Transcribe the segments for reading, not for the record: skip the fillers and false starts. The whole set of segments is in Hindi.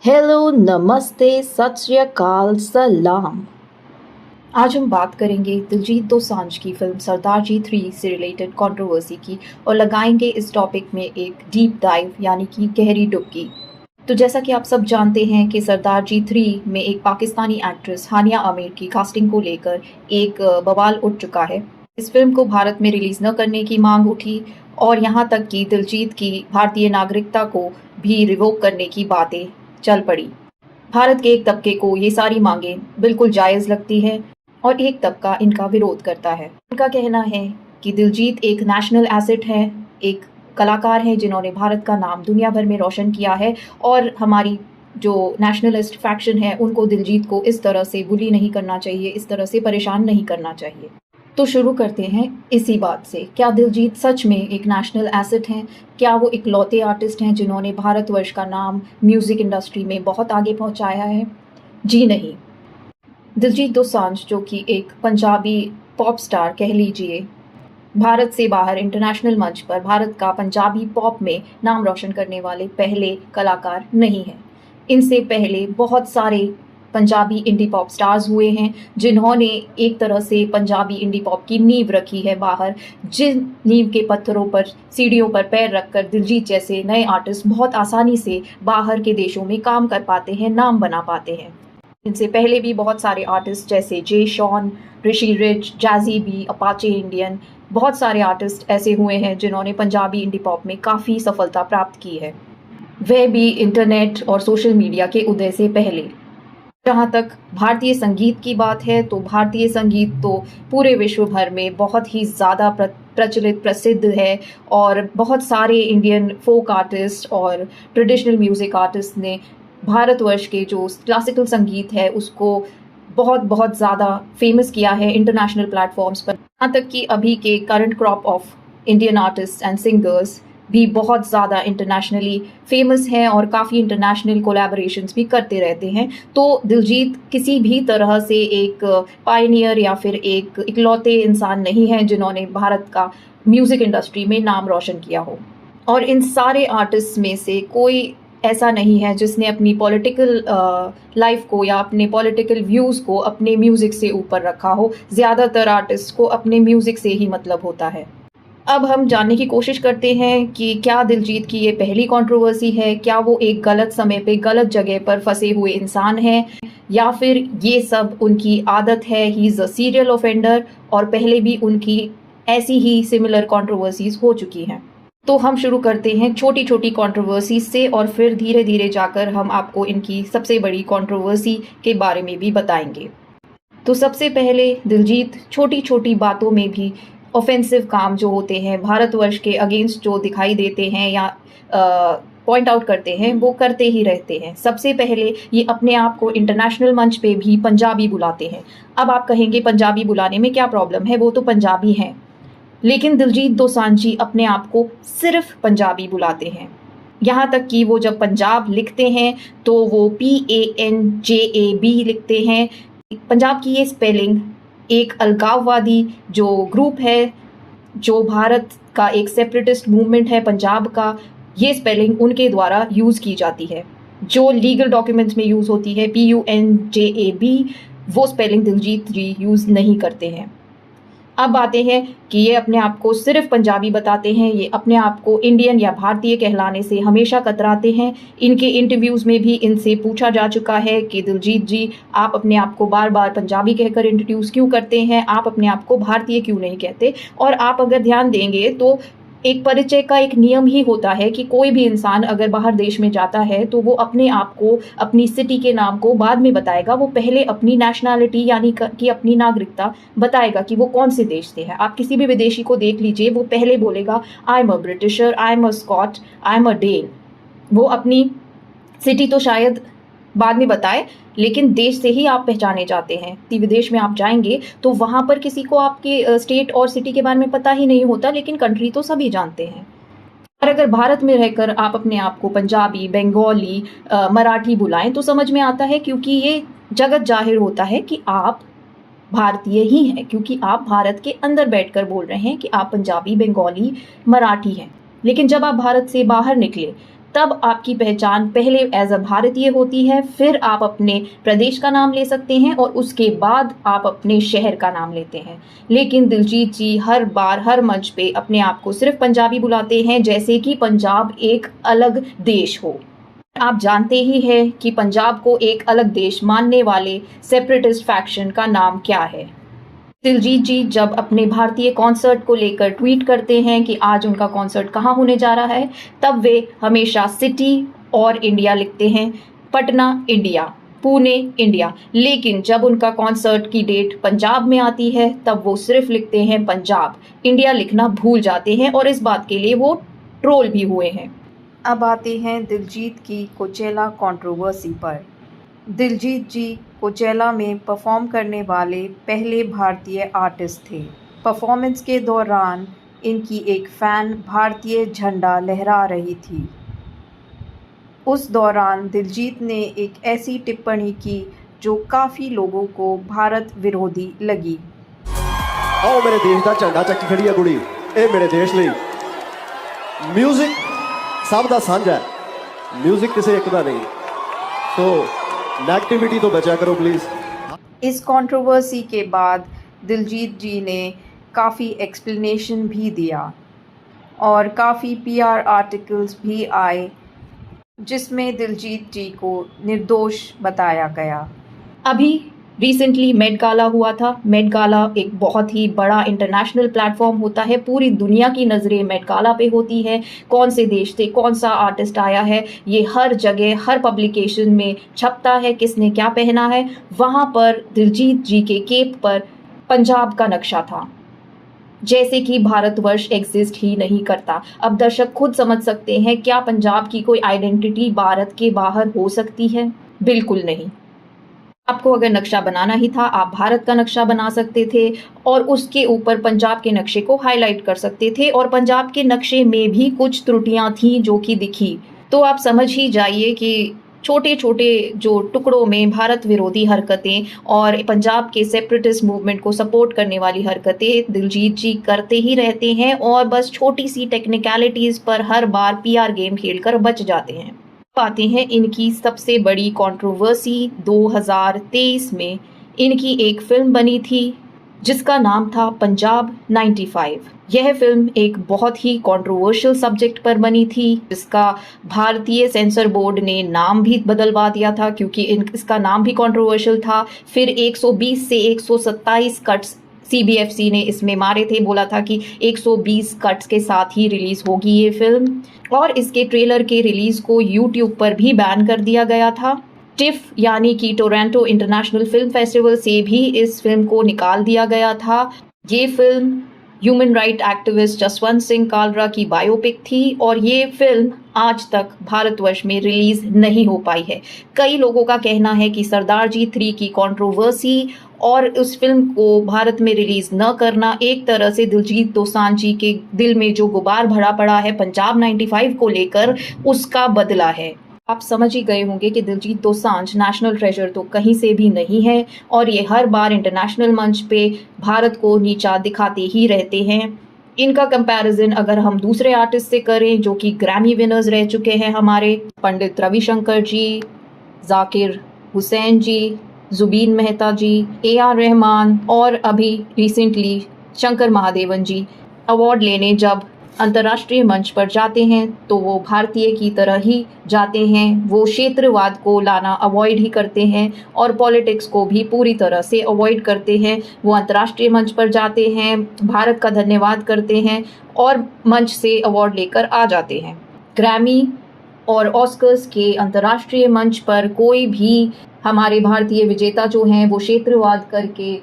हेलो, नमस्ते, सत श्री अकाल, सलाम। आज हम बात करेंगे दिलजीत दोसांझ की फिल्म सरदार जी 3 से रिलेटेड कंट्रोवर्सी की और लगाएंगे इस टॉपिक में एक डीप डाइव यानी कि गहरी डुबकी। तो जैसा कि आप सब जानते हैं कि सरदार जी 3 में एक पाकिस्तानी एक्ट्रेस हानिया आमिर की कास्टिंग को लेकर एक बवाल उठ चुका है। इस फिल्म को भारत में रिलीज़ न करने की मांग उठी और यहाँ तक कि दिलजीत की भारतीय नागरिकता को भी रिवोक करने की बातें चल पड़ी। भारत के एक तबके को ये सारी मांगें बिल्कुल जायज़ लगती है और एक तबका इनका विरोध करता है। उनका कहना है कि दिलजीत एक नेशनल एसेट है, एक कलाकार है जिन्होंने भारत का नाम दुनिया भर में रोशन किया है और हमारी जो नेशनलिस्ट फैक्शन है उनको दिलजीत को इस तरह से बुली नहीं करना चाहिए, इस तरह से परेशान नहीं करना चाहिए। तो शुरू करते हैं इसी बात से। क्या दिलजीत सच में एक नेशनल एसेट हैं? क्या वो इकलौते आर्टिस्ट हैं जिन्होंने भारतवर्ष का नाम म्यूज़िक इंडस्ट्री में बहुत आगे पहुंचाया है? जी नहीं। दिलजीत दोसांझ जो कि एक पंजाबी पॉप स्टार कह लीजिए, भारत से बाहर इंटरनेशनल मंच पर भारत का पंजाबी पॉप में नाम रोशन करने वाले पहले कलाकार नहीं हैं। इनसे पहले बहुत सारे पंजाबी इंडी पॉप स्टार्स हुए हैं जिन्होंने एक तरह से पंजाबी इंडी पॉप की नींव रखी है बाहर, जिन नींव के पत्थरों पर सीढ़ियों पर पैर रखकर दिलजीत जैसे नए आर्टिस्ट बहुत आसानी से बाहर के देशों में काम कर पाते हैं, नाम बना पाते हैं। इनसे पहले भी बहुत सारे आर्टिस्ट जैसे J Sean, Rishi Rich, Jazzy B, Apache Indian, बहुत सारे आर्टिस्ट ऐसे हुए हैं जिन्होंने पंजाबी इंडी पॉप में काफ़ी सफलता प्राप्त की है, वह भी इंटरनेट और सोशल मीडिया के उदय से पहले। जहाँ तक भारतीय संगीत की बात है तो भारतीय संगीत तो पूरे विश्व भर में बहुत ही ज़्यादा प्रचलित प्रसिद्ध है और बहुत सारे इंडियन फोक आर्टिस्ट और ट्रेडिशनल म्यूज़िक आर्टिस्ट ने भारतवर्ष के जो क्लासिकल संगीत है उसको बहुत बहुत ज़्यादा फेमस किया है इंटरनेशनल प्लेटफॉर्म्स पर। यहाँ तक कि अभी के current crop of Indian artist and singers भी बहुत ज़्यादा इंटरनेशनली फेमस हैं और काफ़ी इंटरनेशनल कोलैबोरेशंस भी करते रहते हैं। तो दिलजीत किसी भी तरह से एक पायनियर या फिर एक इकलौते इंसान नहीं हैं जिन्होंने भारत का म्यूज़िक इंडस्ट्री में नाम रोशन किया हो। और इन सारे आर्टिस्ट में से कोई ऐसा नहीं है जिसने अपनी पॉलिटिकल लाइफ को या अपने पॉलिटिकल व्यूज़ को अपने म्यूज़िक से ऊपर रखा हो। ज़्यादातर आर्टिस्ट को अपने म्यूज़िक से ही मतलब होता है। अब हम जानने की कोशिश करते हैं कि क्या दिलजीत की ये पहली कंट्रोवर्सी है, क्या वो एक गलत समय पे गलत जगह पर फंसे हुए इंसान हैं या फिर ये सब उनकी आदत है, he is a serial offender और पहले भी उनकी ऐसी ही सिमिलर कंट्रोवर्सीज हो चुकी हैं। तो हम शुरू करते हैं छोटी छोटी कंट्रोवर्सी से और फिर धीरे धीरे जाकर हम आपको इनकी सबसे बड़ी कंट्रोवर्सी के बारे में भी बताएंगे। तो सबसे पहले दिलजीत छोटी छोटी बातों में भी ऑफेंसिव काम जो होते हैं भारतवर्ष के अगेंस्ट जो दिखाई देते हैं या पॉइंट आउट करते हैं वो करते ही रहते हैं। सबसे पहले ये अपने आप को इंटरनेशनल मंच पे भी पंजाबी बुलाते हैं। अब आप कहेंगे पंजाबी बुलाने में क्या प्रॉब्लम है, वो तो पंजाबी हैं। लेकिन दिलजीत दोसांझ जी अपने आप को सिर्फ पंजाबी बुलाते हैं। यहाँ तक कि वो जब पंजाब लिखते हैं तो वो PANJAB लिखते हैं। पंजाब की ये स्पेलिंग एक अलगाववादी जो ग्रुप है, जो भारत का एक सेपरेटिस्ट मूवमेंट है पंजाब का, ये स्पेलिंग उनके द्वारा यूज़ की जाती है। जो लीगल डॉक्यूमेंट्स में यूज़ होती है PUNJAB, वो स्पेलिंग दिलजीत जी यूज़ नहीं करते हैं। अब आते हैं कि ये अपने आप को सिर्फ पंजाबी बताते हैं, ये अपने आप को इंडियन या भारतीय कहलाने से हमेशा कतराते हैं। इनके इंटरव्यूज़ में भी इनसे पूछा जा चुका है कि दिलजीत जी आप अपने आप को बार बार पंजाबी कहकर इंट्रोड्यूस क्यों करते हैं, आप अपने आप को भारतीय क्यों नहीं कहते। और आप अगर ध्यान देंगे तो एक परिचय का एक नियम ही होता है कि कोई भी इंसान अगर बाहर देश में जाता है तो वो अपने आप को, अपनी सिटी के नाम को बाद में बताएगा। वो पहले अपनी नेशनैलिटी यानी कि अपनी नागरिकता बताएगा कि वो कौन से देश से है। आप किसी भी विदेशी को देख लीजिए, वो पहले बोलेगा I am a Britisher, I am a Scot, I am a Dane. वो अपनी सिटी तो शायद बाद में बताए, लेकिन देश से ही आप पहचाने जाते हैं। कि विदेश में आप जाएंगे तो वहाँ पर किसी को आपके स्टेट और सिटी के बारे में पता ही नहीं होता, लेकिन कंट्री तो सभी जानते हैं। और अगर भारत में रहकर आप अपने आप को पंजाबी, बंगाली, मराठी बुलाएं तो समझ में आता है, क्योंकि ये जगत जाहिर होता है कि आप भारतीय ही हैं, क्योंकि आप भारत के अंदर बैठकर बोल रहे हैं कि आप पंजाबी, बंगाली, मराठी हैं। लेकिन जब आप भारत से बाहर निकले तब आपकी पहचान पहले एज अ भारतीय होती है, फिर आप अपने प्रदेश का नाम ले सकते हैं और उसके बाद आप अपने शहर का नाम लेते हैं। लेकिन दिलजीत जी हर बार हर मंच पे अपने आप को सिर्फ पंजाबी बुलाते हैं, जैसे कि पंजाब एक अलग देश हो। आप जानते ही हैं कि पंजाब को एक अलग देश मानने वाले सेपरेटिस्ट फैक्शन का नाम क्या है। दिलजीत जी जब अपने भारतीय कॉन्सर्ट को लेकर ट्वीट करते हैं कि आज उनका कॉन्सर्ट कहाँ होने जा रहा है, तब वे हमेशा सिटी और इंडिया लिखते हैं, पटना इंडिया, पुणे इंडिया। लेकिन जब उनका कॉन्सर्ट की डेट पंजाब में आती है, तब वो सिर्फ लिखते हैं पंजाब, इंडिया लिखना भूल जाते हैं और इस बात के लिए वो ट्रोल भी हुए हैं। अब आते हैं दिलजीत की कोचेला कंट्रोवर्सी पर। दिलजीत जी कोचेला में परफॉर्म करने वाले पहले भारतीय आर्टिस्ट थे। परफॉर्मेंस के दौरान इनकी एक फ़ैन भारतीय झंडा लहरा रही थी। उस दौरान दिलजीत ने एक ऐसी टिप्पणी की जो काफ़ी लोगों को भारत विरोधी लगी। आओ मेरे देश का झंडा चक्की खड़ी है कुड़ी, ए मेरे देश ਲਈ म्यूजिक सब ਦਾ ਸਾਂਝਾ है, म्यूजिक किसी एक ਦਾ नहीं। तो नेगेटिविटी तो बचा करो प्लीज। इस कंट्रोवर्सी के बाद दिलजीत जी ने काफ़ी एक्सप्लेनेशन भी दिया और काफ़ी पीआर आर्टिकल्स भी आए जिसमें दिलजीत जी को निर्दोष बताया गया। अभी रिसेंटली मेट गाला हुआ था। मेट गाला एक बहुत ही बड़ा इंटरनेशनल प्लेटफॉर्म होता है, पूरी दुनिया की नज़रें मेट गाला पे होती है। कौन से देश से कौन सा आर्टिस्ट आया है, ये हर जगह हर पब्लिकेशन में छपता है, किसने क्या पहना है। वहाँ पर दिलजीत जी के केप पर पंजाब का नक्शा था, जैसे कि भारतवर्ष एग्जिस्ट ही नहीं करता। अब दर्शक खुद समझ सकते हैं, क्या पंजाब की कोई आइडेंटिटी भारत के बाहर हो सकती है? बिल्कुल नहीं। आपको अगर नक्शा बनाना ही था, आप भारत का नक्शा बना सकते थे और उसके ऊपर पंजाब के नक्शे को हाईलाइट कर सकते थे, और पंजाब के नक्शे में भी कुछ त्रुटियां थीं जो कि दिखी। तो आप समझ ही जाइए कि छोटे छोटे जो टुकड़ों में भारत विरोधी हरकतें और पंजाब के सेपरेटिस्ट मूवमेंट को सपोर्ट करने वाली हरकतें दिलजीत जी करते ही रहते हैं और बस छोटी सी टेक्निकलिटीज़ पर हर बार पीआर गेम खेलकर बच जाते हैं। आते हैं इनकी सबसे बड़ी कंट्रोवर्सी। 2023 में इनकी एक फिल्म बनी थी जिसका नाम था पंजाब 95। यह फिल्म एक बहुत ही कंट्रोवर्शियल सब्जेक्ट पर बनी थी, जिसका भारतीय सेंसर बोर्ड ने नाम भी बदलवा दिया था क्योंकि इसका नाम भी कंट्रोवर्शियल था। फिर 120 से 127 कट्स सीबीएफसी ने इसमें मारे थे, बोला था कि 120 कट्स के साथ ही रिलीज़ होगी ये फिल्म, और इसके ट्रेलर के रिलीज़ को यूट्यूब पर भी बैन कर दिया गया था। टिफ यानी कि टोरंटो इंटरनेशनल फिल्म फेस्टिवल से भी इस फिल्म को निकाल दिया गया था। ये film human right activist Jaswant Singh Kalra की बायोपिक थी और ये फिल्म आज तक भारतवर्ष में रिलीज नहीं हो पाई है। कई लोगों का कहना है कि सरदार जी 3 की कंट्रोवर्सी और उस फिल्म को भारत में रिलीज न करना एक तरह से दिलजीत दोसांझ जी के दिल में जो गुबार भरा पड़ा है पंजाब 95 को लेकर, उसका बदला है। आप समझ ही गए होंगे कि दिलजीत दोसांझ नेशनल ट्रेजर तो कहीं से भी नहीं है और ये हर बार इंटरनेशनल मंच पे भारत को नीचा दिखाते ही रहते हैं। इनका कंपैरिजन अगर हम दूसरे आर्टिस्ट से करें जो कि ग्रैमी विनर्स रह चुके हैं, हमारे पंडित रविशंकर जी, जाकिर हुसैन जी, जुबीन मेहता जी, AR रहमान और अभी रिसेंटली शंकर महादेवन जी अवार्ड लेने जब अंतर्राष्ट्रीय मंच पर जाते हैं तो वो भारतीय की तरह ही जाते हैं। वो क्षेत्रवाद को लाना अवॉइड ही करते हैं और पॉलिटिक्स को भी पूरी तरह से अवॉइड करते हैं। वो अंतर्राष्ट्रीय मंच पर जाते हैं, भारत का धन्यवाद करते हैं और मंच से अवार्ड लेकर आ जाते हैं। ग्रैमी और ऑस्कर्स के अंतर्राष्ट्रीय मंच पर कोई भी हमारे भारतीय विजेता जो हैं वो क्षेत्रवाद करके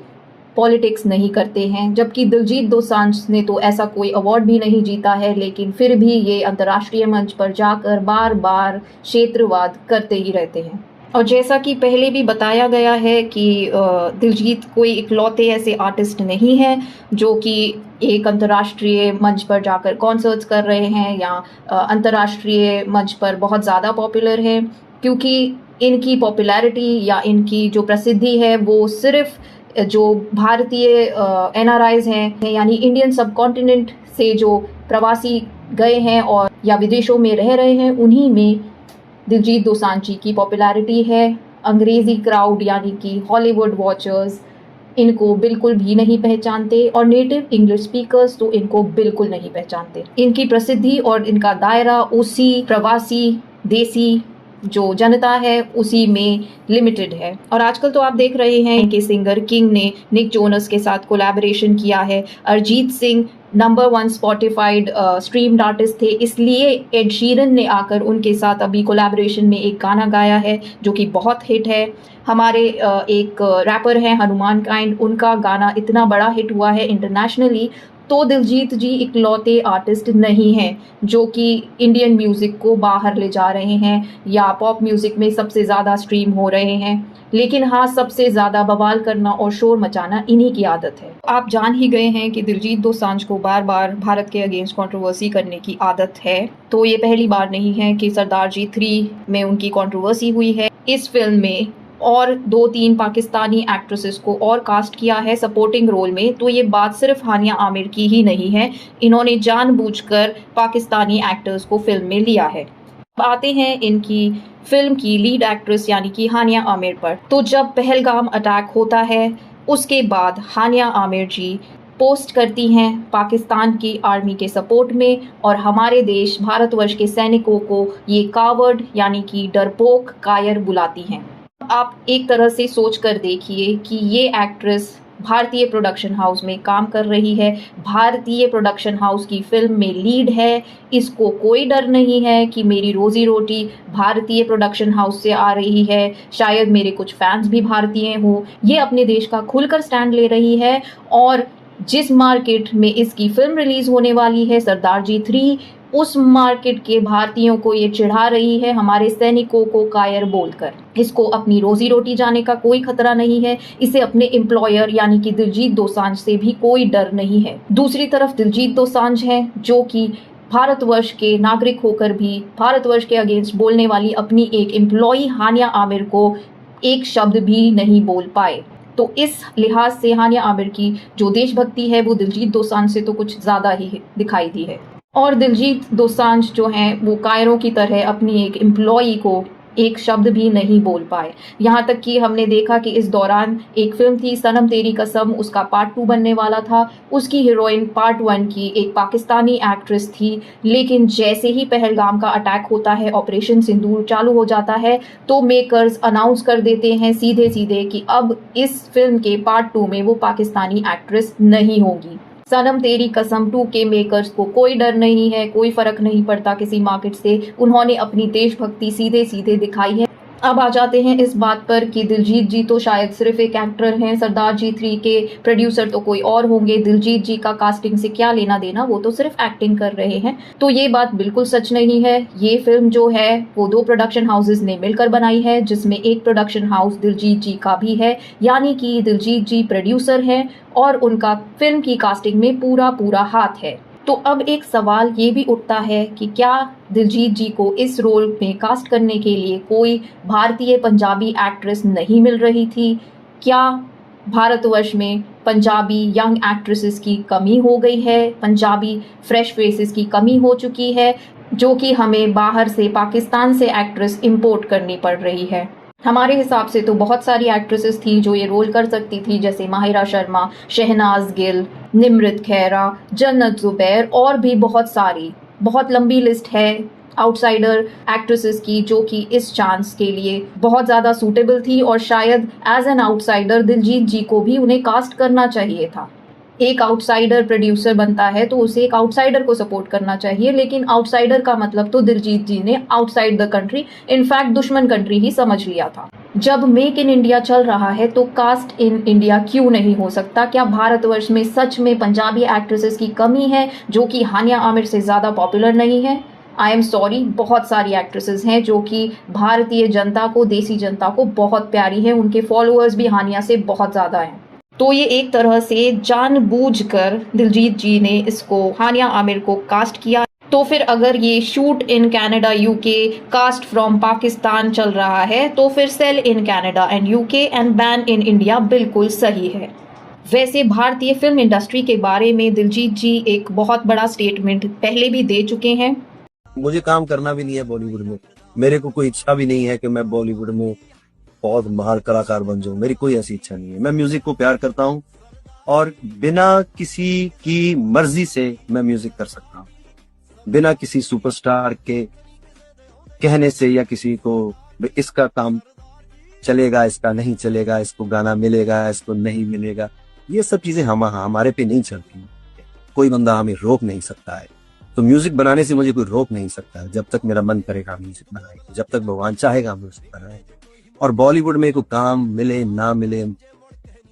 पॉलिटिक्स नहीं करते हैं, जबकि दिलजीत दोसांझ ने तो ऐसा कोई अवार्ड भी नहीं जीता है, लेकिन फिर भी ये अंतर्राष्ट्रीय मंच पर जाकर बार बार क्षेत्रवाद करते ही रहते हैं। और जैसा कि पहले भी बताया गया है कि दिलजीत कोई इकलौते ऐसे आर्टिस्ट नहीं हैं जो कि एक अंतर्राष्ट्रीय मंच पर जाकर कॉन्सर्ट्स कर रहे हैं या अंतर्राष्ट्रीय मंच पर बहुत ज़्यादा पॉपुलर हैं, क्योंकि इनकी पॉपुलैरिटी या इनकी जो प्रसिद्धि है वो सिर्फ जो भारतीय एनआरआईज हैं यानी इंडियन सब कॉन्टिनेंट से जो प्रवासी गए हैं और या विदेशों में रह रहे हैं, उन्हीं में दिलजीत दोसांझ जी की पॉपुलैरिटी है। अंग्रेज़ी क्राउड यानी कि हॉलीवुड वॉचर्स इनको बिल्कुल भी नहीं पहचानते और नेटिव इंग्लिश स्पीकर्स तो इनको बिल्कुल नहीं पहचानते। इनकी प्रसिद्धि और इनका दायरा उसी प्रवासी देसी जो जनता है उसी में लिमिटेड है। और आजकल तो आप देख रहे हैं कि सिंगर किंग ने निक जोनस के साथ कोलैबोरेशन किया है। Arijit Singh number 1 Spotify streamed artist थे, इसलिए एड शीरन ने आकर उनके साथ अभी कोलैबोरेशन में एक गाना गाया है जो कि बहुत हिट है। हमारे एक रैपर हैं हनुमान काइंड, उनका गाना इतना बड़ा हिट हुआ है इंटरनेशनली। तो दिलजीत जी इकलौते आर्टिस्ट नहीं हैं जो कि इंडियन म्यूज़िक को बाहर ले जा रहे हैं या पॉप म्यूज़िक में सबसे ज़्यादा स्ट्रीम हो रहे हैं, लेकिन हाँ, सबसे ज़्यादा बवाल करना और शोर मचाना इन्हीं की आदत है। आप जान ही गए हैं कि दिलजीत दोसांझ को बार बार भारत के अगेंस्ट कंट्रोवर्सी करने की आदत है, तो ये पहली बार नहीं है कि सरदार जी 3 में उनकी कंट्रोवर्सी हुई है। इस फिल्म में और 2-3 पाकिस्तानी एक्ट्रेसेस को और कास्ट किया है सपोर्टिंग रोल में, तो ये बात सिर्फ हानिया आमिर की ही नहीं है, इन्होंने जानबूझकर पाकिस्तानी एक्टर्स को फिल्म में लिया है। आते हैं इनकी फिल्म की लीड एक्ट्रेस यानी कि हानिया आमिर पर। तो जब पहलगाम अटैक होता है उसके बाद हानिया आमिर जी पोस्ट करती हैं पाकिस्तान की आर्मी के सपोर्ट में और हमारे देश भारतवर्ष के सैनिकों को ये कावर्ड यानी कि डरपोक कायर बुलाती हैं। आप एक तरह से सोच कर देखिए कि ये एक्ट्रेस भारतीय प्रोडक्शन हाउस में काम कर रही है, भारतीय प्रोडक्शन हाउस की फिल्म में लीड है, इसको कोई डर नहीं है कि मेरी रोजी रोटी भारतीय प्रोडक्शन हाउस से आ रही है, शायद मेरे कुछ फैंस भी भारतीय हों। ये अपने देश का खुलकर स्टैंड ले रही है और जिस मार्केट में इसकी फिल्म रिलीज होने वाली है सरदार जी 3, उस मार्केट के भारतीयों को ये चिढ़ा रही है हमारे सैनिकों को कायर बोलकर। इसको अपनी रोजी रोटी जाने का कोई खतरा नहीं है, इसे अपने एम्प्लॉयर यानी कि दिलजीत दोसांझ से भी कोई डर नहीं है। दूसरी तरफ दिलजीत दोसांझ हैं जो कि भारतवर्ष के नागरिक होकर भी भारतवर्ष के अगेंस्ट बोलने वाली अपनी एक एम्प्लॉई हानिया आमिर को एक शब्द भी नहीं बोल पाए। तो इस लिहाज से हानिया आमिर की जो देशभक्ति है वो दिलजीत दोसांझ से तो कुछ ज़्यादा ही दिखाई दी है। और दिलजीत दोसांझ जो हैं वो कायरों की तरह अपनी एक एम्प्लॉई को एक शब्द भी नहीं बोल पाए। यहाँ तक कि हमने देखा कि इस दौरान एक फिल्म थी सनम तेरी कसम, उसका पार्ट 2 बनने वाला था, उसकी हीरोइन पार्ट 1 की एक पाकिस्तानी एक्ट्रेस थी, लेकिन जैसे ही पहलगाम का अटैक होता है, ऑपरेशन सिंदूर चालू हो जाता है, तो मेकर्स अनाउंस कर देते हैं सीधे सीधे कि अब इस फिल्म के पार्ट 2 में वो पाकिस्तानी एक्ट्रेस नहीं होगी। सनम तेरी कसम 2 के मेकर्स को कोई डर नहीं है, कोई फर्क नहीं पड़ता किसी मार्केट से, उन्होंने अपनी देशभक्ति सीधे सीधे दिखाई है। अब आ जाते हैं इस बात पर कि दिलजीत जी तो शायद सिर्फ एक एक्टर हैं, सरदार जी 3 के प्रोड्यूसर तो कोई और होंगे, दिलजीत जी का कास्टिंग से क्या लेना देना, वो तो सिर्फ एक्टिंग कर रहे हैं। तो ये बात बिल्कुल सच नहीं है। ये फिल्म जो है वो 2 प्रोडक्शन हाउसेज ने मिलकर बनाई है, जिसमें एक प्रोडक्शन हाउस दिलजीत जी का भी है, यानी कि दिलजीत जी प्रोड्यूसर हैं और उनका फिल्म की कास्टिंग में पूरा हाथ है। तो अब एक सवाल ये भी उठता है कि क्या दिलजीत जी को इस रोल में कास्ट करने के लिए कोई भारतीय पंजाबी एक्ट्रेस नहीं मिल रही थी? क्या भारतवर्ष में पंजाबी यंग एक्ट्रेसेस की कमी हो गई है, पंजाबी फ्रेश फेसेस की कमी हो चुकी है, जो कि हमें बाहर से पाकिस्तान से एक्ट्रेस इंपोर्ट करनी पड़ रही है? हमारे हिसाब से तो बहुत सारी एक्ट्रेसेस थी जो ये रोल कर सकती थी, जैसे माहिरा शर्मा, शहनाज गिल, निमृत खैरा, जन्नत जुबैर और भी बहुत सारी, बहुत लंबी लिस्ट है आउटसाइडर एक्ट्रेसेस की जो कि इस चांस के लिए बहुत ज़्यादा सूटेबल थी और शायद एज एन आउटसाइडर दिलजीत जी को भी उन्हें कास्ट करना चाहिए था। एक आउटसाइडर प्रोड्यूसर बनता है तो उसे एक आउटसाइडर को सपोर्ट करना चाहिए, लेकिन आउटसाइडर का मतलब तो दिलजीत जी ने आउटसाइड द कंट्री, इनफैक्ट दुश्मन कंट्री ही समझ लिया था। जब मेक इन इंडिया चल रहा है तो कास्ट इन इंडिया क्यों नहीं हो सकता? क्या भारतवर्ष में सच में पंजाबी एक्ट्रेसेस की कमी है जो कि हानिया आमिर से ज़्यादा पॉपुलर नहीं है? आई एम सॉरी, बहुत सारी एक्ट्रेसेस हैं जो कि भारतीय जनता को, देसी जनता को बहुत प्यारी हैं, उनके फॉलोअर्स भी हानिया से बहुत ज़्यादा हैं। तो ये एक तरह से जानबूझकर दिलजीत जी ने इसको हानिया आमिर को कास्ट किया। तो फिर अगर ये shoot in Canada UK cast from Pakistan चल रहा है तो फिर sale in Canada and UK and ban in India बिल्कुल सही है। वैसे भारतीय फिल्म इंडस्ट्री के बारे में दिलजीत जी एक बहुत बड़ा स्टेटमेंट पहले भी दे चुके हैं। मुझे काम करना भी नहीं है बॉलीवुड में, मेरे को कोई इच्छा भी नहीं है कि मैं बॉलीवुड में बहुत महान कलाकार बन जाऊं, मेरी कोई ऐसी इच्छा नहीं है। मैं म्यूजिक को प्यार करता हूं और बिना किसी की मर्जी से मैं म्यूजिक कर सकता हूं, बिना किसी सुपरस्टार के कहने से या किसी को इसका काम चलेगा इसका नहीं चलेगा, इसको गाना मिलेगा इसको नहीं मिलेगा, ये सब चीजें हमारे पे नहीं चलती। कोई बंदा हमें रोक नहीं सकता है, तो म्यूजिक बनाने से मुझे कोई रोक नहीं सकता है। जब तक मेरा मन करेगा म्यूजिक बनाएगा, जब तक भगवान चाहेगा म्यूजिक बनाएगा। और बॉलीवुड में कोई काम मिले ना मिले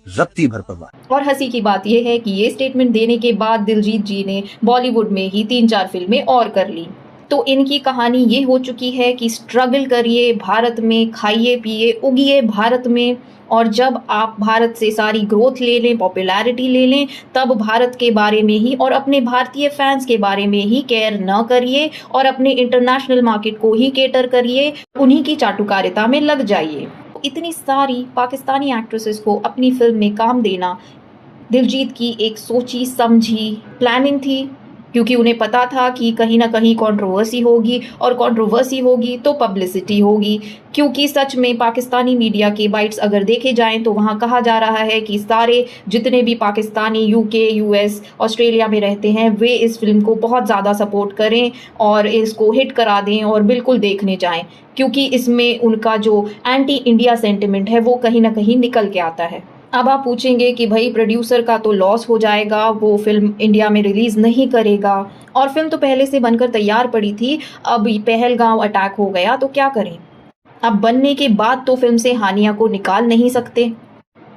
रत्ती भर परवाह। और हंसी की बात यह है कि ये स्टेटमेंट देने के बाद दिलजीत जी ने बॉलीवुड में ही 3-4 फिल्में और कर ली। तो इनकी कहानी ये हो चुकी है कि स्ट्रगल करिए भारत में, खाइए पिए उगिए भारत में, और जब आप भारत से सारी ग्रोथ ले लें, पॉपुलैरिटी ले लें, तब भारत के बारे में ही और अपने भारतीय फैंस के बारे में ही केयर न करिए और अपने इंटरनेशनल मार्केट को ही केटर करिए, उन्हीं की चाटुकारिता में लग जाइए। इतनी सारी पाकिस्तानी एक्ट्रेसेस को अपनी फिल्म में काम देना दिलजीत की एक सोची समझी प्लानिंग थी, क्योंकि उन्हें पता था कि कहीं ना कहीं कंट्रोवर्सी होगी और कंट्रोवर्सी होगी तो पब्लिसिटी होगी। क्योंकि सच में पाकिस्तानी मीडिया के बाइट्स अगर देखे जाएं तो वहाँ कहा जा रहा है कि सारे जितने भी पाकिस्तानी यूके, यूएस, ऑस्ट्रेलिया में रहते हैं वे इस फिल्म को बहुत ज़्यादा सपोर्ट करें और इसको हिट करा दें और बिल्कुल देखने जाएं, क्योंकि इसमें उनका जो एंटी इंडिया सेंटिमेंट है वो कहीं ना कहीं निकल के आता है। अब आप पूछेंगे कि भाई प्रोड्यूसर का तो लॉस हो जाएगा, वो फिल्म इंडिया में रिलीज़ नहीं करेगा, और फिल्म तो पहले से बनकर तैयार पड़ी थी, अब पहलगांव अटैक हो गया तो क्या करें। अब बनने के बाद तो फिल्म से हानिया को निकाल नहीं सकते,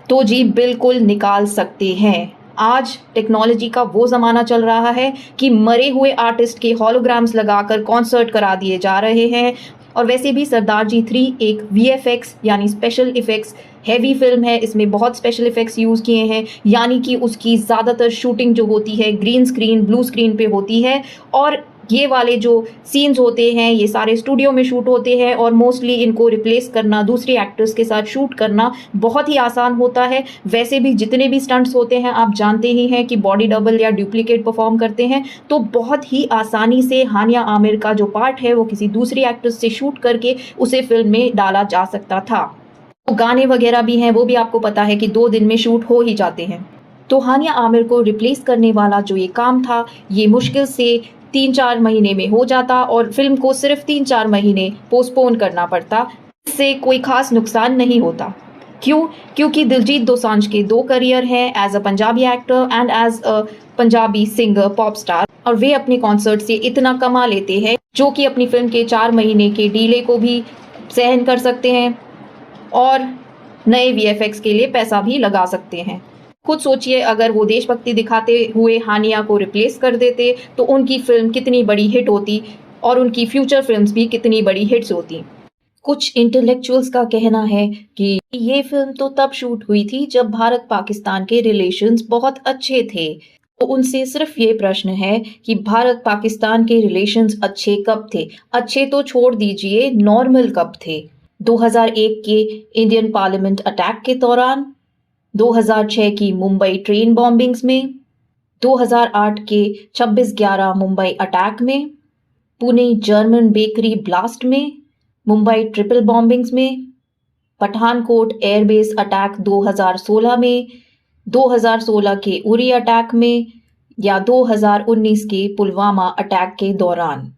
तो जी बिल्कुल निकाल सकते हैं। आज टेक्नोलॉजी का वो ज़माना चल रहा है कि मरे हुए आर्टिस्ट के हॉलोग्राम्स लगाकर कॉन्सर्ट करा दिए जा रहे हैं। और वैसे भी सरदार जी 3 एक VFX यानी स्पेशल इफ़ेक्ट्स हैवी फिल्म है, इसमें बहुत स्पेशल इफ़ेक्ट्स यूज़ किए हैं, यानी कि उसकी ज़्यादातर शूटिंग जो होती है ग्रीन स्क्रीन, ब्लू स्क्रीन पे होती है, और ये वाले जो सीन्स होते हैं ये सारे स्टूडियो में शूट होते हैं, और मोस्टली इनको रिप्लेस करना दूसरे एक्टर्स के साथ शूट करना बहुत ही आसान होता है। वैसे भी जितने भी स्टंट्स होते हैं आप जानते ही हैं कि बॉडी डबल या डुप्लीकेट परफॉर्म करते हैं, तो बहुत ही आसानी से हानिया आमिर का जो पार्ट है वो किसी दूसरे एक्ट्रेस से शूट करके उसे फिल्म में डाला जा सकता था। तो गाने वगैरह भी हैं, वो भी आपको पता है कि 2 दिन में शूट हो ही जाते हैं। तो हानिया आमिर को रिप्लेस करने वाला जो ये काम था ये मुश्किल से 3-4 महीने में हो जाता, और फिल्म को सिर्फ 3-4 महीने पोस्टपोन करना पड़ता। इससे कोई खास नुकसान नहीं होता। क्यों? क्योंकि दिलजीत दोसांझ के 2 करियर हैं, as a Punjabi actor and as a Punjabi singer pop star, और वे अपने कॉन्सर्ट से इतना कमा लेते हैं जो कि अपनी फिल्म के 4 महीने के डीले को भी सहन कर सकते हैं और नए VFX के लिए पैसा भी लगा सकते हैं। खुद सोचिए अगर वो देशभक्ति दिखाते हुए हानिया को रिप्लेस कर देते तो उनकी फिल्म कितनी बड़ी हिट होती और उनकी फ्यूचर फिल्म्स भी कितनी बड़ी हिट्स होती। कुछ इंटेलेक्चुअल्स का कहना है कि ये फिल्म तो तब शूट हुई थी जब भारत पाकिस्तान के रिलेशंस बहुत अच्छे थे। तो उनसे सिर्फ ये प्रश्न है कि भारत पाकिस्तान के रिलेशंस अच्छे कब थे? अच्छे तो छोड़ दीजिए, नॉर्मल कब थे? 2001 के इंडियन पार्लियामेंट अटैक के दौरान, 2006 की मुंबई ट्रेन बॉम्बिंग्स में, 2008 के 26/11 मुंबई अटैक में, पुणे जर्मन बेकरी ब्लास्ट में, मुंबई ट्रिपल बॉम्बिंग्स में, पठानकोट एयरबेस अटैक 2016 में, 2016 के उरी अटैक में, या 2019 के पुलवामा अटैक के दौरान।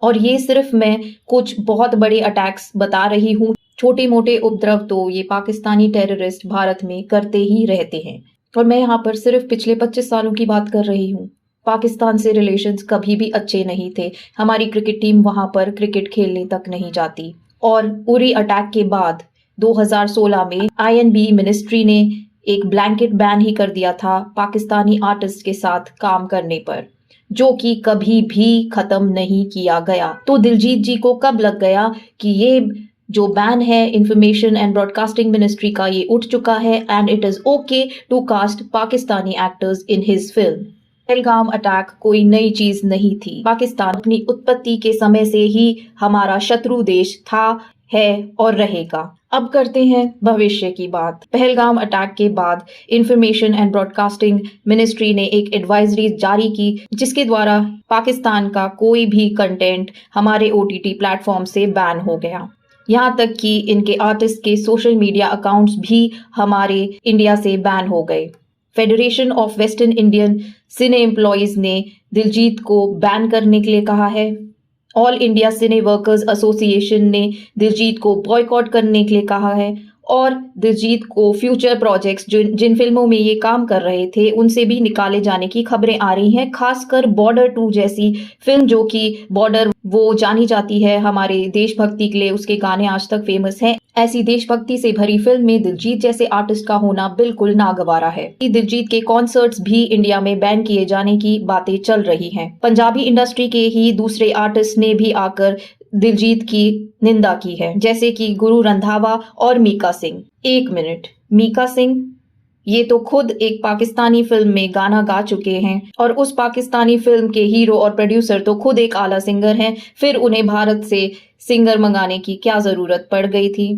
और ये सिर्फ मैं कुछ बहुत बड़े अटैक्स बता रही हूँ, छोटे मोटे उपद्रव तो ये पाकिस्तानी टेररिस्ट भारत में करते ही रहते हैं। और मैं यहाँ पर सिर्फ पिछले 25 सालों की बात कर रही हूँ। पाकिस्तान से रिलेशंस कभी भी अच्छे नहीं थे, हमारी क्रिकेट टीम वहाँ पर क्रिकेट खेलने तक नहीं जाती। और उरी अटैक के बाद 2016 में INB मिनिस्ट्री ने एक ब्लैंकेट बैन ही कर दिया था पाकिस्तानी आर्टिस्ट के साथ काम करने पर, जो कि कभी भी खत्म नहीं किया गया। तो दिलजीत जी को कब लग गया कि ये जो बैन है इंफॉर्मेशन एंड ब्रॉडकास्टिंग मिनिस्ट्री का ये उठ चुका है and it is okay to cast Pakistani actors in his film. Pahalgam attack कोई नई चीज नहीं थी। पाकिस्तान अपनी उत्पत्ति के समय से ही हमारा शत्रु देश था, है और रहेगा। अब करते हैं भविष्य की बात। पहलगाम अटैक के बाद इंफॉर्मेशन एंड ब्रॉडकास्टिंग मिनिस्ट्री ने एक एडवाइजरी जारी की, जिसके द्वारा पाकिस्तान का कोई भी कंटेंट हमारे OTT प्लेटफॉर्म से बैन हो गया। यहाँ तक कि इनके आर्टिस्ट के सोशल मीडिया अकाउंट्स भी हमारे इंडिया से बैन हो गए। Federation of western Indian cine employees ने दिलजीत को बैन करने के लिए कहा है। ऑल इंडिया सिने वर्कर्स एसोसिएशन ने दिलजीत को बॉयकॉट करने के लिए कहा है और दिलजीत को फ्यूचर प्रोजेक्ट्स जिन फिल्मों में ये काम कर रहे थे उनसे भी निकाले जाने की खबरें आ रही हैं। खासकर बॉर्डर 2 जैसी फिल्म, जो कि बॉर्डर वो जानी जाती है हमारे देशभक्ति के लिए, उसके गाने आज तक फेमस हैं। ऐसी देशभक्ति से भरी फिल्म में दिलजीत जैसे आर्टिस्ट का होना बिल्कुल नागवारा है। दिलजीत के कॉन्सर्ट्स भी इंडिया में बैन किए जाने की बातें चल रही हैं। पंजाबी इंडस्ट्री के ही दूसरे आर्टिस्ट ने भी आकर दिलजीत की निंदा की है, जैसे कि गुरु रंधावा और मीका सिंह। एक मिनट, मीका सिंह ये तो खुद एक पाकिस्तानी फिल्म में गाना गा चुके हैं और उस पाकिस्तानी फिल्म के हीरो और प्रोड्यूसर तो खुद एक आला सिंगर हैं, फिर उन्हें भारत से सिंगर मंगाने की क्या जरूरत पड़ गई थी।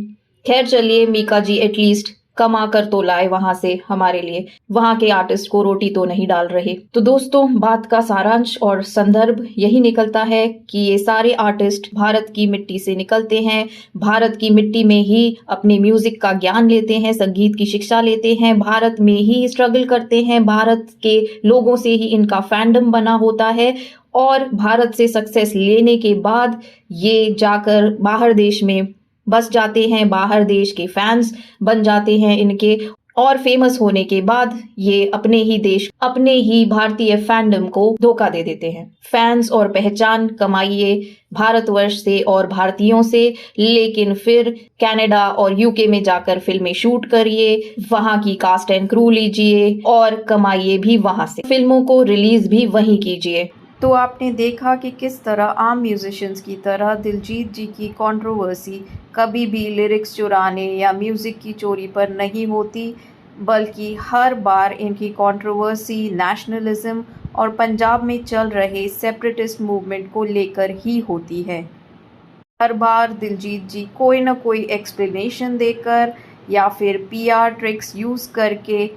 खैर चलिए, मीका जी एटलीस्ट कमा कर तो लाए वहां से हमारे लिए, वहां के आर्टिस्ट को रोटी तो नहीं डाल रहे। तो दोस्तों, बात का सारांश और संदर्भ यही निकलता है कि ये सारे आर्टिस्ट भारत की मिट्टी से निकलते हैं, भारत की मिट्टी में ही अपने म्यूजिक का ज्ञान लेते हैं, संगीत की शिक्षा लेते हैं, भारत में ही स्ट्रगल करते हैं, भारत के लोगों से ही इनका फैंडम बना होता है और भारत से सक्सेस लेने के बाद ये जाकर बाहर देश में बस जाते हैं, बाहर देश के फैंस बन जाते हैं इनके, और फेमस होने के बाद ये अपने ही देश, अपने ही भारतीय फैंडम को धोखा दे देते हैं। फैंस और पहचान कमाइए भारतवर्ष से और भारतीयों से, लेकिन फिर कनाडा और यूके में जाकर फिल्में शूट करिए, वहां की कास्ट एंड क्रू लीजिए और कमाइए भी वहां से, फिल्मों को रिलीज भी वहीं कीजिए। तो आपने देखा कि किस तरह आम म्यूजिशियंस की तरह दिलजीत जी की कंट्रोवर्सी कभी भी लिरिक्स चुराने या म्यूज़िक की चोरी पर नहीं होती, बल्कि हर बार इनकी कंट्रोवर्सी नेशनलिज्म और पंजाब में चल रहे सेपरेटिस्ट मूवमेंट को लेकर ही होती है। हर बार दिलजीत जी कोई ना कोई एक्सप्लेनेशन देकर या फिर PR ट्रिक्स यूज़ करके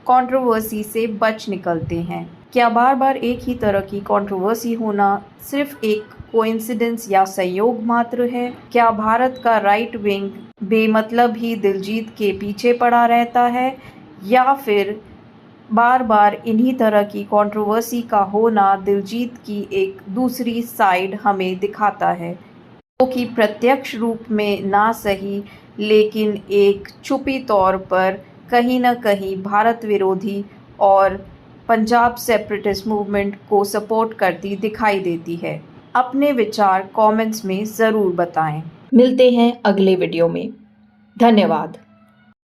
कंट्रोवर्सी से बच निकलते हैं। क्या बार बार एक ही तरह की कंट्रोवर्सी होना सिर्फ एक कोइंसिडेंस या संयोग मात्र है? क्या भारत का राइट विंग बेमतलब ही दिलजीत के पीछे पड़ा रहता है, या फिर बार बार इन्हीं तरह की कंट्रोवर्सी का होना दिलजीत की एक दूसरी साइड हमें दिखाता है, जो कि प्रत्यक्ष रूप में ना सही लेकिन एक छुपी तौर पर कहीं ना कहीं भारत विरोधी और पंजाब सेपरेटिस्ट मूवमेंट को सपोर्ट करती दिखाई देती है? अपने विचार कमेंट्स में ज़रूर बताएं। मिलते हैं अगले वीडियो में। धन्यवाद।